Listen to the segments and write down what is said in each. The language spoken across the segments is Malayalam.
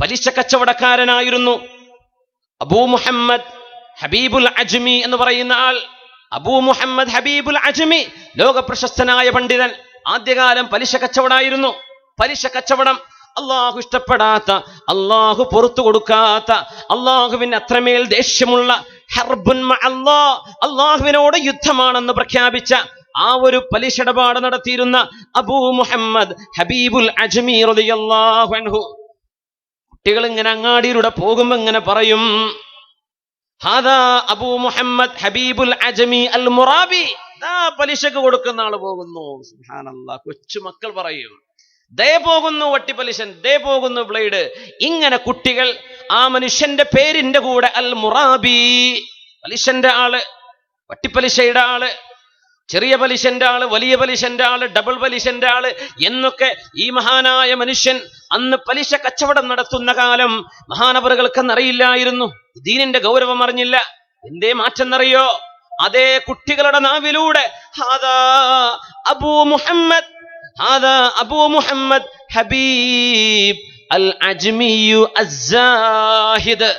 പലിശ കച്ചവടക്കാരനായിരുന്നു. അബൂ മുഹമ്മദ് ഹബീബുൽ അജ്മി എന്ന് പറയുന്ന ആൾ. അബൂ മുഹമ്മദ് ഹബീബുൽ അജ്മി ലോക പ്രശസ്തനായ പണ്ഡിതൻ. ആദ്യകാലം പലിശ കച്ചവടമായിരുന്നു. പലിശ കച്ചവടം അള്ളാഹു ഇഷ്ടപ്പെടാത്ത, അള്ളാഹു പുറത്തു കൊടുക്കാത്ത, അള്ളാഹുവിന് അത്രമേൽ ദേഷ്യമുള്ള ഹർബുൻ മഅല്ലാഹ്, അള്ളാഹുവിനോട് യുദ്ധമാണെന്ന് പ്രഖ്യാപിച്ച ആ ഒരു പലിശ ഇടപാട് നടത്തിയിരുന്ന അബൂ മുഹമ്മദ് ഹബീബുൽ അജ്മി റളിയല്ലാഹു അൻഹു. കുട്ടികൾ ഇങ്ങനെ അങ്ങാടിയിലൂടെ പോകുമ്പോ ഇങ്ങനെ പറയും, ഹാദാ അബൂ മുഹമ്മദ് ഹബീബുൽ അജ്മി അൽ മുറാബി, ദാ പലിശക്ക് കൊടുക്കുന്ന ആള് പോകുന്നു. സുബ്ഹാനല്ലാഹ്, കൊച്ചുമക്കൾ പറയും, ദേ പോകുന്നു വട്ടിപ്പലിശൻ, ദേ പോകുന്നു ബ്ലേഡ്. ഇങ്ങനെ കുട്ടികൾ ആ മനുഷ്യന്റെ പേരിന്റെ കൂടെ അൽ മുറാബി, പലിശന്റെ ആള്, വട്ടിപ്പലിശയുടെ ആള്, ചെറിയ പലിശന്റെ ആള്, വലിയ പലിശന്റെ ആള്, ഡബിൾ പലിശന്റെ ആള് എന്നൊക്കെ ഈ മഹാനായ മനുഷ്യൻ അന്ന് പലിശ കച്ചവടം നടത്തുന്ന കാലം മഹാനവറുകൾക്കെന്നറിയില്ലായിരുന്നു. ദീനിന്റെ ഗൗരവം അറിഞ്ഞില്ല. എന്തേ മാറ്റെന്നറിയോ? അതേ കുട്ടികളുടെ നാവിലൂടെ ഹാദാ അബൂ മുഹമ്മദ്, ഹാദാ അബൂ മുഹമ്മദ് ഹബീബ് അൽ അജ്മിയു അസ്സാഹിദ്,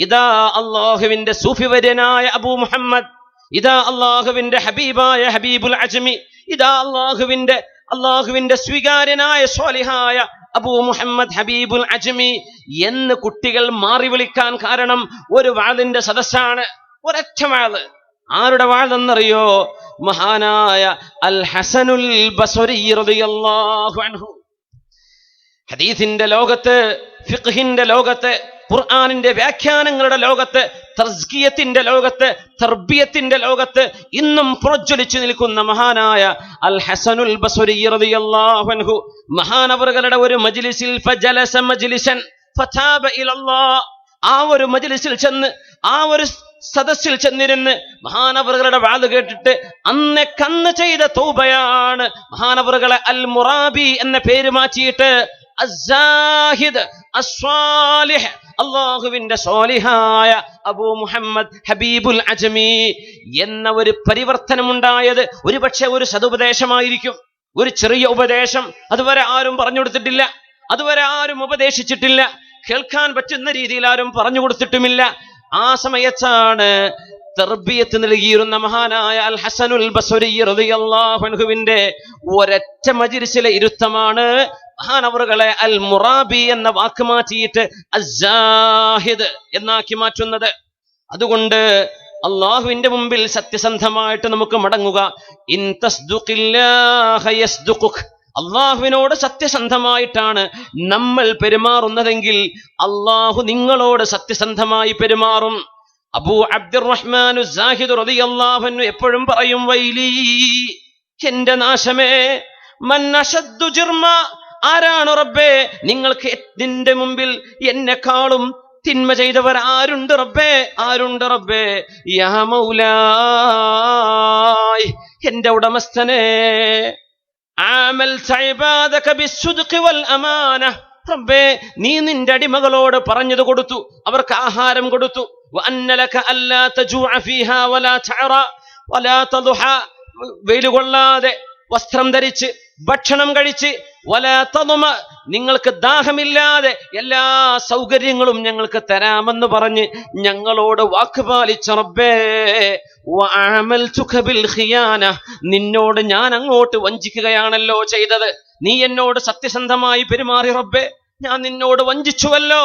ഇതാ അല്ലാഹുവിന്റെ സൂഫിവര്യനായ അബൂ മുഹമ്മദ്, ഇതാ അള്ളാഹുവിന്റെ ഹബീബായ ഹബീബുൽ അജ്മി, ഇതാ അള്ളാഹുവിന്റെ സ്വീകാര്യനായ സ്വാലിഹായ അബൂ മുഹമ്മദ് ഹബീബുൽ അജ്മി എന്ന് കുട്ടികൾ മാറി വിളിക്കാൻ കാരണം ഒരു വാളിന്റെ സദസ്സാണ്. ഒരൊറ്റ വാള്. ആരുടെ വാളെന്നറിയോ? മഹാനായ അൽ ഹസനുൽ ബസ്രി റളിയല്ലാഹു അൻഹു. ഹദീസിന്റെ ലോകത്ത്, ഫിഖ്ഹിന്റെ ലോകത്ത്, ഖുർആനിന്റെ വ്യാഖ്യാനങ്ങളുടെ ലോകത്ത്, തസ്കിയത്തിന്റെ ലോകത്ത്, തർബിയത്തിന്റെ ലോകത്ത് ഇന്നും പ്രജ്വലിച്ചു നിൽക്കുന്ന മഹാനായ അൽ ഹസനുൽ ബസ്രി റളിയല്ലാഹു അൻഹു മഹാനവറുകളുടെ ഒരു മജ്ലിസിൽ ഫജലസ മജ്ലിസൻ ഫതാബ ഇലല്ലാഹ്, ആ ഒരു മജ്ലിസിൽ ചെന്ന്, ആ ഒരു സദസ്സിൽ ചെന്നിരുന്ന് മഹാനവറുകളുടെ വാള് കേട്ടിട്ട് കന്ന് ചെയ്ത തൗബയാണ് മഹാനവറുകളെ അൽ മുറാബി എന്ന പേര് മാറ്റിയിട്ട് അസ്സാഹിദ് അസ്വാലിഹ്, അള്ളാഹുവിന്റെ സ്വാലിഹായ അബൂ മുഹമ്മദ് ഹബീബുൽ അജ്മി എന്ന ഒരു പരിവർത്തനമുണ്ടായത് ഒരുപക്ഷെ ഒരു സതുപദേശമായിരിക്കും. ഒരു ചെറിയ ഉപദേശം. അതുവരെ ആരും പറഞ്ഞു കൊടുത്തിട്ടില്ല, അതുവരെ ആരും ഉപദേശിച്ചിട്ടില്ല, കേൾക്കാൻ പറ്റുന്ന രീതിയിൽ ആരും പറഞ്ഞു കൊടുത്തിട്ടുമില്ല. ആ സമയത്താണ് തർബിയത്ത് നൽകിയിരുന്ന മഹാനായ അൽ ഹസനുൽ ബസ്രി റളിയല്ലാഹു അൻഹുവിന്റെ ഒരൊറ്റ മജ്ലിസിലെ ഇരുത്തമാണ് മഹാനവറുകളെ അൽ മുറാബി എന്ന വാക്ക് മാറ്റിയിട്ട് അസ്സാഹിദ് എന്നാക്കി മാറ്റുന്നത്. അതുകൊണ്ട് അള്ളാഹുവിന്റെ മുമ്പിൽ സത്യസന്ധമായിട്ട് നമുക്ക് മടങ്ങുക. ഇൻ തസ്ദുഖില്ലാഹ യസ്ദുഖുക്, അള്ളാഹുവിനോട് സത്യസന്ധമായിട്ടാണ് നമ്മൾ പെരുമാറുന്നതെങ്കിൽ അള്ളാഹു നിങ്ങളോട് സത്യസന്ധമായി പെരുമാറും. അബൂ അബ്ദുറഹ്മാൻ സാഹിദ് റളിയല്ലാഹു അൻഹു എപ്പോഴും പറയും, വൈലി, എന്റെ നാശമേ, മൻ അശദ്ദു ജിർമ, ആരാണ് റബ്ബേ നിങ്ങൾക്ക് നിന്റെ മുമ്പിൽ എന്നെക്കാളും തിന്മ ചെയ്തവർ ആരുണ്ട് റബ്ബേ, ആരുണ്ട് റബ്ബേ? യാ മൗലായ്, എന്റെ ഉടമസ്ഥനെ, ആമൽത ഇബാദക ബിസ്സുദ്ഖി വൽ അമാന, റബ്ബേ നീ നിന്റെ അടിമകളോട് പറഞ്ഞത് കൊടുത്തു, അവർക്ക് ആഹാരം കൊടുത്തു. വഅന്ന ലക അല്ലാ തജൂഅ ഫീഹാ വലാ തഅറ വലാ തദ്ഹ, വെയിൽ കൊള്ളാതെ വസ്ത്രം ധരിച്ച് ഭക്ഷണം കഴിച്ച്, വലാ തദ്മ, നിങ്ങൾക്ക് ദാഹമില്ലാതെ എല്ലാ സൗകര്യങ്ങളും ഞങ്ങൾക്ക് തരാമെന്ന് പറഞ്ഞ് ഞങ്ങളോട് വാക്ക് പാലിച്ച റബ്ബേ, വഅമൽതുക ബിൽ ഖിയാന, നിന്നോട് ഞാൻ അങ്ങോട്ട് വഞ്ചിക്കുകയാണല്ലോ ചെയ്തത്, നീ എന്നോട് സത്യസന്ധമായി പെരുമാറി റബ്ബേ, ഞാൻ നിന്നോട് വഞ്ചിച്ചുവല്ലോ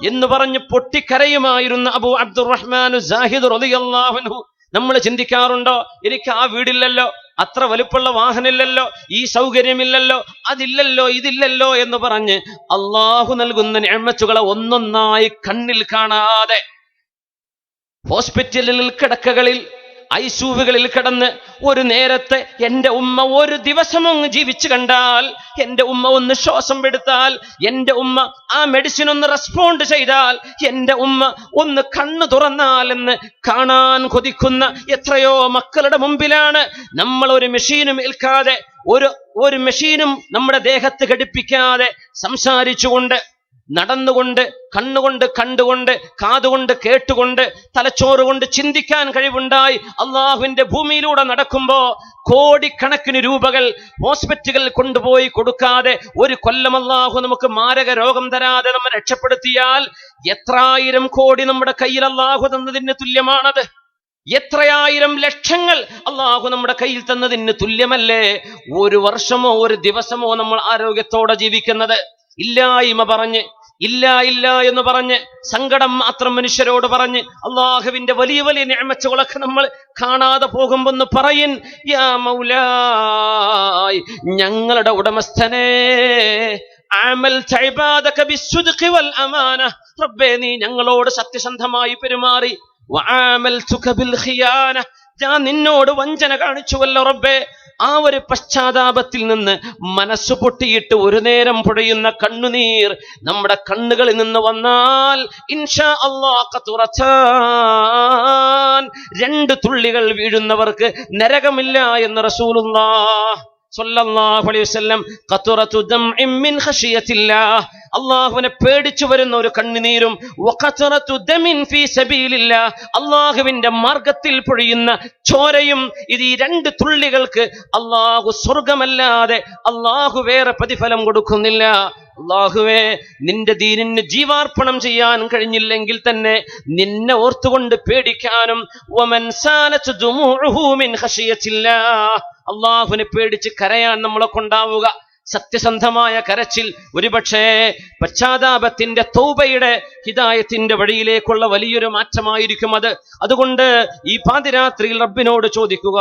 എന്ന് പറഞ്ഞ് പൊട്ടിക്കരയുമായിരുന്ന അബൂ അബ്ദുറഹ്മാൻ സാഹിദ് റളിയല്ലാഹു അൻഹു. നമ്മൾ ചിന്തിക്കാറുണ്ടോ, എനിക്ക് ആ വീടില്ലല്ലോ, അത്ര വലുപ്പമുള്ള വാഹനമില്ലല്ലോ, ഈ സൗകര്യമില്ലല്ലോ, അതില്ലല്ലോ, ഇതില്ലല്ലോ എന്ന് പറഞ്ഞ് അള്ളാഹു നൽകുന്ന നിഅമത്തുകളെ ഒന്നൊന്നായി കണ്ണിൽ കാണാതെ ഹോസ്പിറ്റലിൽ കിടക്കകളിൽ ഐസിയുകളിൽ കിടന്ന് ഒരു നേരത്തെ എൻ്റെ ഉമ്മ ഒരു ദിവസം ഒന്ന് ജീവിച്ചു കണ്ടാൽ, എൻ്റെ ഉമ്മ ഒന്ന് ശ്വാസം എടുത്താൽ, എൻ്റെ ഉമ്മ ആ മെഡിസിൻ ഒന്ന് റെസ്പോണ്ട് ചെയ്താൽ, എൻ്റെ ഉമ്മ ഒന്ന് കണ്ണു തുറന്നാൽ എന്ന് കാണാൻ കൊതിക്കുന്ന എത്രയോ മക്കളുടെ മുമ്പിലാണ് നമ്മൾ ഒരു മെഷീനും ഏൽക്കാതെ, ഒരു മെഷീനും നമ്മുടെ ദേഹത്ത് ഘടിപ്പിക്കാതെ സംസാരിച്ചുകൊണ്ട് നടന്നുകൊണ്ട്, കണ്ണുകൊണ്ട് കണ്ടുകൊണ്ട്, കാതുകൊണ്ട് കേട്ടുകൊണ്ട്, തലച്ചോറ് കൊണ്ട് ചിന്തിക്കാൻ കഴിവുണ്ടായി അള്ളാഹുവിന്റെ ഭൂമിയിലൂടെ നടക്കുമ്പോ കോടിക്കണക്കിന് രൂപകൾ ഹോസ്പിറ്റലുകളിൽ കൊണ്ടുപോയി കൊടുക്കാതെ ഒരു കൊല്ലം അള്ളാഹു നമുക്ക് മാരക രോഗം തരാതെ നമ്മെ രക്ഷപ്പെടുത്തിയാൽ എത്രായിരം കോടി നമ്മുടെ കയ്യിൽ അള്ളാഹു തന്നതിന് തുല്യമാണത്. എത്രയായിരം ലക്ഷങ്ങൾ അള്ളാഹു നമ്മുടെ കയ്യിൽ തന്നതിന് തുല്യമല്ലേ ഒരു വർഷമോ ഒരു ദിവസമോ നമ്മൾ ആരോഗ്യത്തോടെ ജീവിക്കുന്നത്? ഇല്ലായ്മ പറഞ്ഞ്, ഇല്ല ഇല്ല എന്ന് പറഞ്ഞ്, സങ്കടം മാത്രം മനുഷ്യരോട് പറഞ്ഞ് അള്ളാഹുവിന്റെ വലിയ വലിയ നിഅമത്തുകളൊക്കെ നമ്മൾ കാണാതെ പോകുമ്പോ പറയിൻ, യാ മൗലായ്, ഞങ്ങളുടെ ഉടമസ്ഥനെ, അമൽത ഇബാദക ബിസ്സുദ്ഖി വൽ അമാന, റബ്ബേ നീ ഞങ്ങളോട് സത്യസന്ധമായി പെരുമാറി, വഅമൽതുക ബിൽ ഖിയാന, ഞാൻ നിന്നോട് വഞ്ചന കാണിച്ചുവല്ലോ റബ്ബേ. ആ ഒരു പശ്ചാത്താപത്തിൽ നിന്ന് മനസ്സ് പൊട്ടിയിട്ട് ഒരു നേരം പൊഴിയുന്ന കണ്ണുനീർ നമ്മുടെ കണ്ണുകളിൽ നിന്ന് വന്നാൽ ഇൻഷാ അല്ലാഹ് ഖതുറതാൻ, 2 തുള്ളികൾ വീഴുന്നവർക്ക് നരകമില്ല എന്ന് റസൂലുള്ളാഹ് സ്വല്ലല്ലാഹു അലൈഹി വസല്ലം. ഖതുറതു ദംഇൻ മിൻ ഖശിയത്തില്ലാഹ്, അള്ളാഹുവിനെ പേടിച്ചു വരുന്ന ഒരു കണ്ണുനീരും, വഖതുറതു ദമിൻ ഫീ സബീലില്ലാഹ്, അള്ളാഹുവിന്റെ മാർഗത്തിൽ പൊഴിയുന്ന ചോരയും, ഇത് ഈ 2 തുള്ളികൾക്ക് അള്ളാഹു സ്വർഗമല്ലാതെ അള്ളാഹു വേറെ പ്രതിഫലം കൊടുക്കുന്നില്ല. അള്ളാഹുവേ, നിന്റെ ദീനിന് ജീവാർപ്പണം ചെയ്യാൻ കഴിഞ്ഞില്ലെങ്കിൽ തന്നെ നിന്നെ ഓർത്തുകൊണ്ട് പേടിക്കാനും, വമൻ സാലതു ദുമൂഉഹു മിൻ ഖശിയത്തില്ലാഹ്, അള്ളാഹുവിനെ പേടിച്ച് കരയാൻ നമ്മളെ കൊണ്ടാവുക. സത്യസന്ധമായ കരച്ചിൽ ഒരുപക്ഷേ പശ്ചാത്താപത്തിന്റെ തൗബയുടെ ഹിദായത്തിന്റെ വഴിയിലേക്കുള്ള വലിയൊരു മാറ്റമായിരിക്കും അത്. അതുകൊണ്ട് ഈ പാതിരാത്രിയിൽ റബ്ബിനോട് ചോദിക്കുക,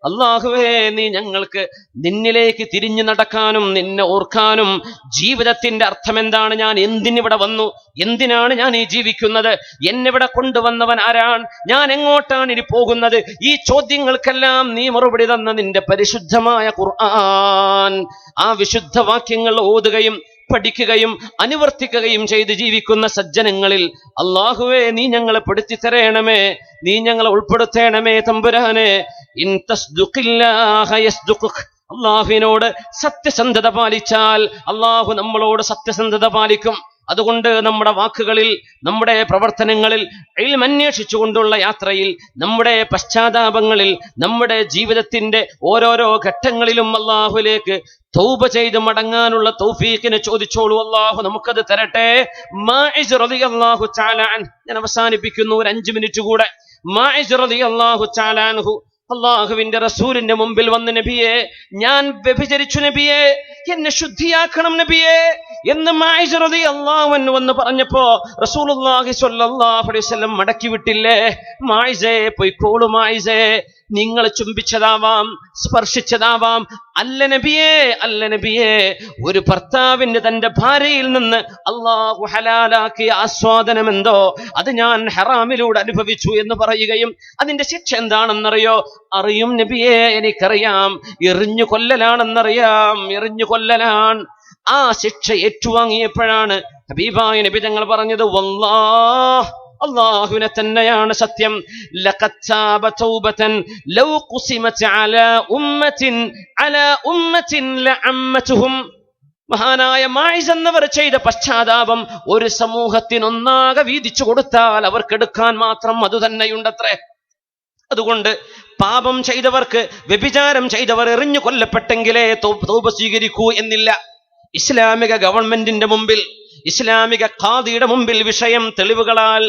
അല്ലാഹുവേ നീ ഞങ്ങൾക്ക് നിന്നിലേക്ക് തിരിഞ്ഞു നടക്കാനും നിന്നെ ഓർക്കാനും, ജീവിതത്തിന്റെ അർത്ഥം എന്താണ്, ഞാൻ എന്തിനിവിടെ വന്നു, എന്തിനാണ് ഞാൻ ഈ ജീവിക്കുന്നത്, എന്നിവിടെ കൊണ്ടുവന്നവൻ ആരാണ്, ഞാൻ എങ്ങോട്ടാണ് ഇനി പോകുന്നത്, ഈ ചോദ്യങ്ങൾക്കെല്ലാം നീ മറുപടി തന്ന നിന്റെ പരിശുദ്ധമായ ഖുർആൻ, ആ വിശുദ്ധ വാക്യങ്ങൾ ഓതുകയും പഠിക്കുകയും അനുവർത്തിക്കുകയും ചെയ്ത് ജീവിക്കുന്ന സജ്ജനങ്ങളിൽ അല്ലാഹുവേ നീ ഞങ്ങളെ പെടുത്തി തരണമേ, നീ ഞങ്ങളെ ഉൾപ്പെടുത്തണമേ തമ്പുരാനെ. ഇൻ തസ്ദുഖില്ലാഹ യസ്ദുഖുക്, അല്ലാഹുവിനോട് സത്യസന്ധത പാലിച്ചാൽ അല്ലാഹു നമ്മളോട് സത്യസന്ധത പാലിക്കും. അതുകൊണ്ട് നമ്മുടെ വാക്കുകളിൽ, നമ്മുടെ പ്രവർത്തനങ്ങളിൽ, ഇൽമ് അന്വേഷിച്ചുകൊണ്ടുള്ള യാത്രയിൽ, നമ്മുടെ പശ്ചാത്താപങ്ങളിൽ, നമ്മുടെ ജീവിതത്തിന്റെ ഓരോരോ ഘട്ടങ്ങളിലും അല്ലാഹുവിലേക്ക് തൗബ ചെയ്ത് മടങ്ങാനുള്ള തൗഫീഖിനെ ചോദിച്ചോളൂ. അല്ലാഹു നമുക്കത് തരട്ടെ. മാഇസ് റളിയല്ലാഹു തആല അൻഹു, ഞാൻ അവസാനിപ്പിക്കുന്നു, ഒരു 5 മിനിറ്റ് കൂടെ. മാഇസ് റളിയല്ലാഹു തആല അൻഹു അള്ളാഹുവിന്റെ റസൂലിന്റെ മുമ്പിൽ വന്ന്, നബിയെ ഞാൻ വ്യഭിചരിച്ചു നബിയെ, എന്നെ ശുദ്ധിയാക്കണം നബിയെ എന്ന് മാഇസ് റളിയല്ലാഹു അൻഹു വന്ന് പറഞ്ഞപ്പോ റസൂലുള്ളാഹി സ്വല്ലല്ലാഹു അലൈഹി വസല്ലം മടക്കി വിട്ടില്ലേ, മാഇസേ പോയിക്കോളൂ മാഇസേ, നിങ്ങൾ ചുംബിച്ചതാവാം, സ്പർശിച്ചതാവാം, അല്ല നബിയേ, ഒരു ഭർത്താവിന് തന്റെ ഭാര്യയിൽ നിന്ന് അള്ളാഹു ഹലാലാക്കിയ ആസ്വാദനം എന്തോ അത് ഞാൻ ഹറാമിലൂടെ അനുഭവിച്ചു എന്ന് പറയുകയും അതിന്റെ ശിക്ഷ എന്താണെന്നറിയോ? അറിയും നബിയേ, എനിക്കറിയാം, എറിഞ്ഞു കൊല്ലലാണ്. ആ ശിക്ഷ ഏറ്റുവാങ്ങിയപ്പോഴാണ് ഹബീബായ നബി തങ്ങൾ പറഞ്ഞത്, വല്ലാഹ്, അല്ലാഹുവിനെ തന്നെയാണ് സത്യം, ലഖദ് താബ തൗബതൻ ലൗ ഖുസിമത് അലാ ഉമ്മത്തിൻ ലഅമ്മതുഹും. മഹാനായ മാഇസ് എന്നവർ ചെയ്ത പശ്ചാത്താപം ഒരു സമൂഹത്തിനൊന്നാകെ വീതിച്ചു കൊടുത്താൽ അവർക്കെടുക്കാൻ മാത്രം അതുതന്നെയുണ്ടത്രേ. അതുകൊണ്ട് പാപം ചെയ്തവർക്ക്, വ്യഭിചാരം ചെയ്തവർ എറിഞ്ഞു കൊല്ലപ്പെട്ടെങ്കിലേ തൗബ സ്വീകരിക്കൂ എന്നില്ല. ഇസ്ലാമിക ഗവൺമെന്റിന്റെ മുമ്പിൽ, ഇസ്ലാമിക ഖാദിയുടെ മുമ്പിൽ വിഷയം തെളിവുകളാൽ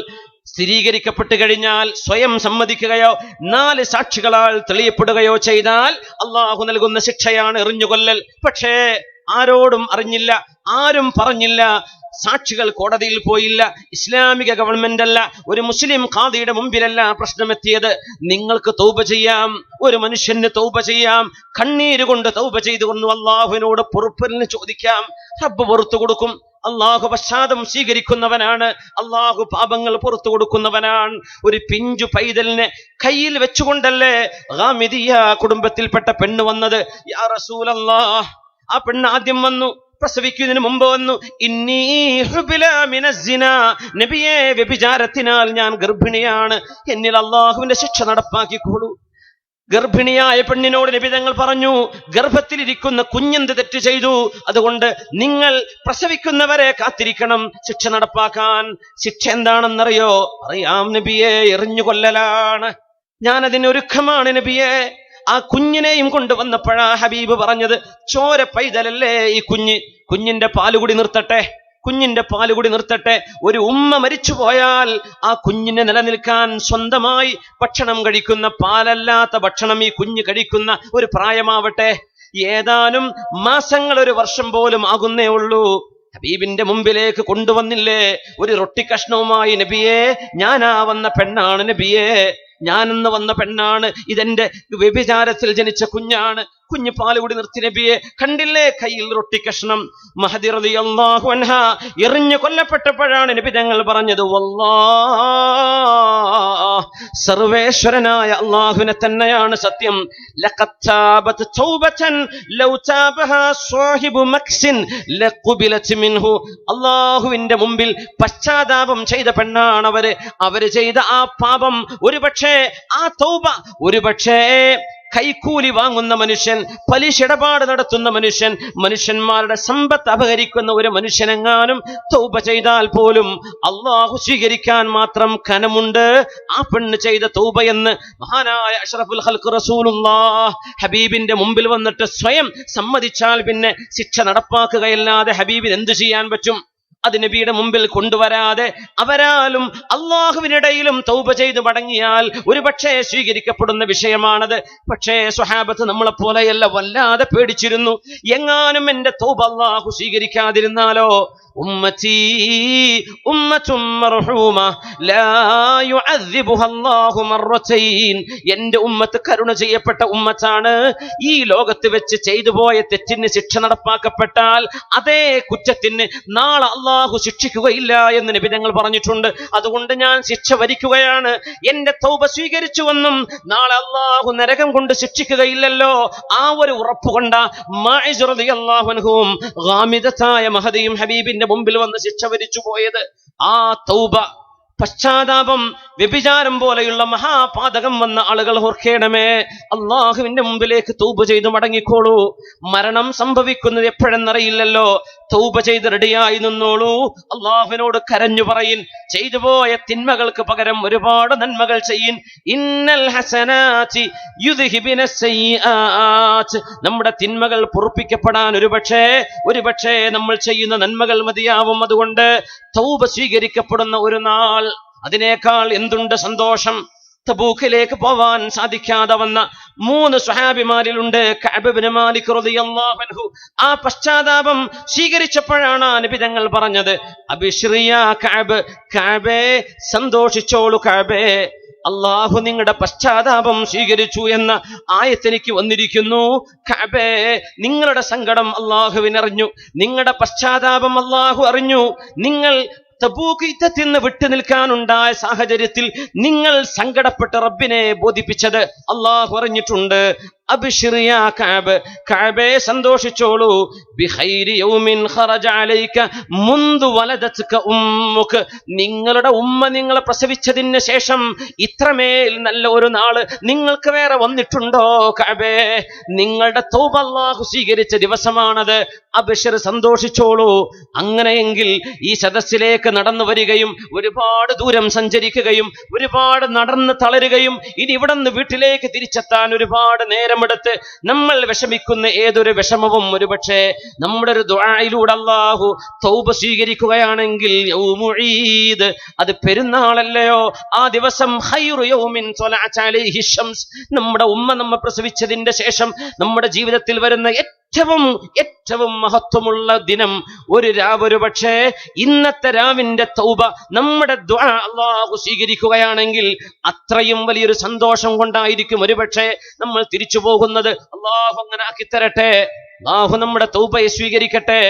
സ്ഥിരീകരിക്കപ്പെട്ടു കഴിഞ്ഞാൽ സ്വയം സമ്മതിക്കുകയോ 4 സാക്ഷികളാൽ തെളിയപ്പെടുകയോ ചെയ്താൽ അള്ളാഹു നൽകുന്ന ശിക്ഷയാണ് എറിഞ്ഞുകൊല്ലൽ. പക്ഷേ ആരോടും അറിഞ്ഞില്ല, ആരും പറഞ്ഞില്ല, സാക്ഷികൾ കോടതിയിൽ പോയില്ല, ഇസ്ലാമിക ഗവൺമെന്റ് അല്ല, ഒരു മുസ്ലിം ഖാദിയുടെ മുമ്പിലല്ല പ്രശ്നമെത്തിയത്. നിങ്ങൾക്ക് തൗബ ചെയ്യാം, ഒരു മനുഷ്യന് തൗബ ചെയ്യാം, കണ്ണീര് കൊണ്ട് തൗബ ചെയ്തുകൊണ്ട് അള്ളാഹുവിനോട് പൊറുപ്പലിന് ചോദിക്കാം, റബ്ബ് പുറത്തു കൊടുക്കും. അള്ളാഹു പശ്ചാത്തലം സ്വീകരിക്കുന്നവനാണ്, അള്ളാഹു പാപങ്ങൾ പുറത്തു കൊടുക്കുന്നവനാണ്. ഒരു പിഞ്ചു പൈതലിനെ കയ്യിൽ വെച്ചുകൊണ്ടല്ലേ ഗാമിദിയ കുടുംബത്തിൽപ്പെട്ട പെണ്ണ് വന്നത്. യാ റസൂലല്ലാഹ്, ആ പെണ്ണ് ആദ്യം വന്നു, പ്രസവിക്കുന്നതിന് മുമ്പ് വന്നു, ഇന്നി ഹുബില മിനസ്സിന, നബിയേ വ്യഭിചാരത്തിനാൽ ഞാൻ ഗർഭിണിയാണ്, എന്നിൽ അള്ളാഹുവിന്റെ ശിക്ഷ നടപ്പാക്കിക്കോളൂ. ഗർഭിണിയായ പെണ്ണിനോട് നബി തങ്ങൾ പറഞ്ഞു, ഗർഭത്തിലിരിക്കുന്ന കുഞ്ഞെന്ത് തെറ്റ് ചെയ്തു, അതുകൊണ്ട് നിങ്ങൾ പ്രസവിക്കുന്നവരെ കാത്തിരിക്കണം ശിക്ഷ നടപ്പാക്കാൻ. ശിക്ഷ എന്താണെന്നറിയോ? അറിയാം നബിയെ, എറിഞ്ഞു കൊല്ലലാണ്. ഞാനതിനൊരുക്കമാണ് നബിയെ. ആ കുഞ്ഞിനെയും കൊണ്ടുവന്നപ്പോഴാ ഹബീബ് പറഞ്ഞത്, ചോര പൈതലല്ലേ ഈ കുഞ്ഞിന്റെ പാലുകുടി നിർത്തട്ടെ, കുഞ്ഞിന്റെ പാലുകുടി നിർത്തട്ടെ. ഒരു ഉമ്മ മരിച്ചു പോയാൽ ആ കുഞ്ഞിനെ നിലനിൽക്കാൻ സ്വന്തമായി ഭക്ഷണം കഴിക്കുന്ന, പാലല്ലാത്ത ഭക്ഷണം ഈ കുഞ്ഞ് കഴിക്കുന്ന ഒരു പ്രായമാവട്ടെ. ഏതാനും മാസങ്ങൾ, ഒരു വർഷം പോലും ആകുന്നേ ഉള്ളൂ. ഹബീബിന്റെ മുമ്പിലേക്ക് കൊണ്ടുവന്നില്ലേ ഒരു റൊട്ടി കഷ്ണവുമായി? നബിയെ, ഞാനാ വന്ന പെണ്ണാണ് നബിയെ, ഞാനെന്ന് വന്ന പെണ്ണാണ്, ഇതെന്റെ വ്യഭിചാരത്തിൽ ജനിച്ച കുഞ്ഞാണ്. കുഞ്ഞ് പാലുകൂടി നിർത്തി നബിയെ. കണ്ടില്ലേ കയ്യിൽ റൊട്ടി കഷ്ണം. മഹദി റളിയല്ലാഹു അൻഹ എറിഞ്ഞു കൊല്ലപ്പെട്ടപ്പോഴാണ് നബി തങ്ങൾ പറഞ്ഞത്, വല്ലാഹ്, സർവേശ്വരനായ അല്ലാഹുവിനെ തന്നെയാണ് സത്യം. ലഖദ് താബത് തൗബതൻ ലൗ താബഹാ സ്വാഹിബു മക്സിൻ ലഖുബിലത് മിൻഹു. അല്ലാഹുവിന്റെ മുമ്പിൽ പശ്ചാത്താപം ചെയ്ത പെണ്ണാണ് അവര് ചെയ്ത ആ പാപം. ഒരുപക്ഷേ ആ തൗബ, ഒരുപക്ഷേ കൈക്കൂലി വാങ്ങുന്ന മനുഷ്യൻ, പലിശ ഇടപാട് നടത്തുന്ന മനുഷ്യൻ, മനുഷ്യന്മാരുടെ സമ്പത്ത് അപഹരിക്കുന്ന ഒരു മനുഷ്യനെങ്ങാനും തൗബ ചെയ്താൽ പോലും അള്ളാഹു സ്വീകരിക്കാൻ മാത്രം കനമുണ്ട് ആ പെണ്ണ് ചെയ്ത തൗബയെന്ന് മഹാനായ അഷ്റഫുൽ ഖൽഖ് റസൂലുള്ളാഹ് ഹബീബിന്റെ മുമ്പിൽ വന്നിട്ട് സ്വയം സമ്മതിച്ചാൽ പിന്നെ ശിക്ഷ നടപ്പാക്കുകയല്ലാതെ ഹബീബിന് എന്തു ചെയ്യാൻ പറ്റും? അത് നബിയുടെ മുമ്പിൽ കൊണ്ടുവരാതെ അവരാലും അള്ളാഹുവിനിടയിലും തൗബ ചെയ്ത് മടങ്ങിയാൽ ഒരുപക്ഷെ സ്വീകരിക്കപ്പെടുന്ന വിഷയമാണത്. പക്ഷേ സ്വഹാബത്ത് നമ്മളെ പോലെയല്ല, വല്ലാതെ പേടിച്ചിരുന്നു. എങ്ങാനും എന്റെ തൗബ അള്ളാഹു സ്വീകരിക്കാതിരുന്നാലോ? ഉമ്മത്തി ഉമ്മത്തും മർഹൂമ ലാ യുഅദ്ദിബുഹ അല്ലാഹു മർറതൈൻ. എന്റെ ഉമ്മത്ത് കരുണ ചെയ്യപ്പെട്ട ഉമ്മത്താണ്. ഈ ലോകത്ത് വെച്ച് ചെയ്തു പോയ തെറ്റിന് ശിക്ഷ നടപ്പാക്കപ്പെട്ടാൽ അതേ കുറ്റത്തിന് നാളെ അള്ളാഹു ശിക്ഷിക്കുകയില്ല എന്ന് നബി തങ്ങൾ പറഞ്ഞിട്ടുണ്ട്. അതുകൊണ്ട് ഞാൻ ശിക്ഷ വരിക്കുകയാണ്. എന്റെ തൗബ സ്വീകരിച്ചുവെന്നും നാളെ അള്ളാഹു നരകം കൊണ്ട് ശിക്ഷിക്കുകയില്ലല്ലോ, ആ ഒരു ഉറപ്പുകൊണ്ട മാഇസ് റളിയല്ലാഹു അൻഹും ഗാമിദത്തായ മഹദിയും ഹബീബിന്റെ മുമ്പിൽ വന്ന് ശിക്ഷ വരിച്ചു പോയത്. ആ തൗബ, പശ്ചാത്താപം, വ്യഭിചാരം പോലെയുള്ള മഹാപാതകം വന്ന ആളുകൾ ഓർക്കേണമേ, അള്ളാഹുവിന്റെ മുമ്പിലേക്ക് തൗബ ചെയ്ത് മടങ്ങിക്കോളൂ. മരണം സംഭവിക്കുന്നത് എപ്പോഴെന്നറിയില്ലല്ലോ. തൗബ ചെയ്ത് റെഡിയായി നിന്നോളൂ. അള്ളാഹുവിനോട് കരഞ്ഞു പറയിൻ, ചെയ്തു പോയ തിന്മകൾക്ക് പകരം ഒരുപാട് നന്മകൾ ചെയ്യിൻ. ഇന്നൽ ഹസനാതി യുദ്ഹിബിന സയ്യിആത്. നമ്മുടെ തിന്മകൾ പൊറുപ്പിക്കപ്പെടാൻ ഒരുപക്ഷേ നമ്മൾ ചെയ്യുന്ന നന്മകൾ മതിയാവും. അതുകൊണ്ട് തൗബ സ്വീകരിക്കപ്പെടുന്ന ഒരു നാൾ, അതിനേക്കാൾ എന്തുണ്ട് സന്തോഷം. തബൂക്കിലേക്ക് പോവാൻ സാധിക്കാതെ വന്ന 3 സ്വഹാബിമാരിലുണ്ട് കഅബ് ഇബ്നു മാലിക് റളിയല്ലാഹു അൻഹു. ആ പശ്ചാത്താപം സ്വീകരിച്ചപ്പോഴാണ് നബി തങ്ങൾ പറഞ്ഞത്, അബ്ശിറിയ കഅബ്, കഅബേ സന്തോഷിച്ചോളൂ കഅബേ, അള്ളാഹു നിങ്ങളുടെ പശ്ചാത്താപം സ്വീകരിച്ചു എന്ന ആയത്ത് എനിക്ക് വന്നിരിക്കുന്നു. കഅബേ, നിങ്ങളുടെ സങ്കടം അള്ളാഹുവിനറിഞ്ഞു, നിങ്ങളുടെ പശ്ചാത്താപം അള്ളാഹു അറിഞ്ഞു. നിങ്ങൾ തബൂക്ക് യുദ്ധത്തിൽ നിന്ന് വിട്ടു നിൽക്കാനുണ്ടായ സാഹചര്യത്തിൽ നിങ്ങൾ സങ്കടപ്പെട്ട് റബ്ബിനെ ബോധിപ്പിച്ചത് അള്ളാഹു അറിഞ്ഞിട്ടുണ്ട്. അബ്ശിറിയ കഅബ്, കഅബേ സന്തോഷിച്ചോളൂ. ബിഖൈരി യൗമിൻ ഖറജ അലൈക മുൻദു വലദത്ക ഉമ്മുക. നിങ്ങളുടെ ഉമ്മ നിങ്ങളെ പ്രസവിച്ചതിന് ശേഷം ഇത്രമേൽ നല്ല ഒരു നാള് നിങ്ങൾക്ക് വേറെ വന്നിട്ടുണ്ടോ കഅബേ? നിങ്ങളുടെ തൗബ അല്ലാഹു സ്വീകരിച്ച ദിവസമാണത്. അബ്ശിർ, സന്തോഷിച്ചോളൂ. അങ്ങനെയെങ്കിൽ ഈ സദസ്സിലേക്ക് നടന്നു വരികയും ഒരുപാട് ദൂരം സഞ്ചരിക്കുകയും ഒരുപാട് നടന്ന് തളരുകയും ഇനി ഇവിടെ നിന്ന് വീട്ടിലേക്ക് തിരിച്ചെത്താൻ ഒരുപാട് നേരമെടുത്ത് നമ്മൾ വിഷമിക്കുന്ന ഏതൊരു വിഷമവും ഒരുപക്ഷെ നമ്മുടെ ഒരു ദുആയിലൂടെ അല്ലാഹു തൗബ സ്വീകരിക്കുകയാണെങ്കിൽ യൗമുൽ ഈദ്, അത് പെരുന്നാളല്ലയോ? ആ ദിവസം ഖൈറു യൗമിൻ ത്വലഅത അലൈഹി ശംസ്. നമ്മുടെ ഉമ്മ നമ്മെ പ്രസവിച്ചതിന്റെ ശേഷം നമ്മുടെ ജീവിതത്തിൽ വരുന്ന ഏറ്റവും മഹത്വമുള്ള ദിനം, ഒരു രാവ്. ഒരുപക്ഷേ ഇന്നത്തെ രാവിന്റെ തൗബ, നമ്മുടെ ദുആ അല്ലാഹു സ്വീകരിക്കുകയാണെങ്കിൽ അത്രയും വലിയൊരു സന്തോഷം കൊണ്ടായിരിക്കും ഒരുപക്ഷെ നമ്മൾ തിരിച്ചു പോകുന്നത്. അല്ലാഹു അങ്ങനെ ആക്കി തരട്ടെ. അല്ലാഹു നമ്മുടെ തൗബയെ സ്വീകരിക്കട്ടെ.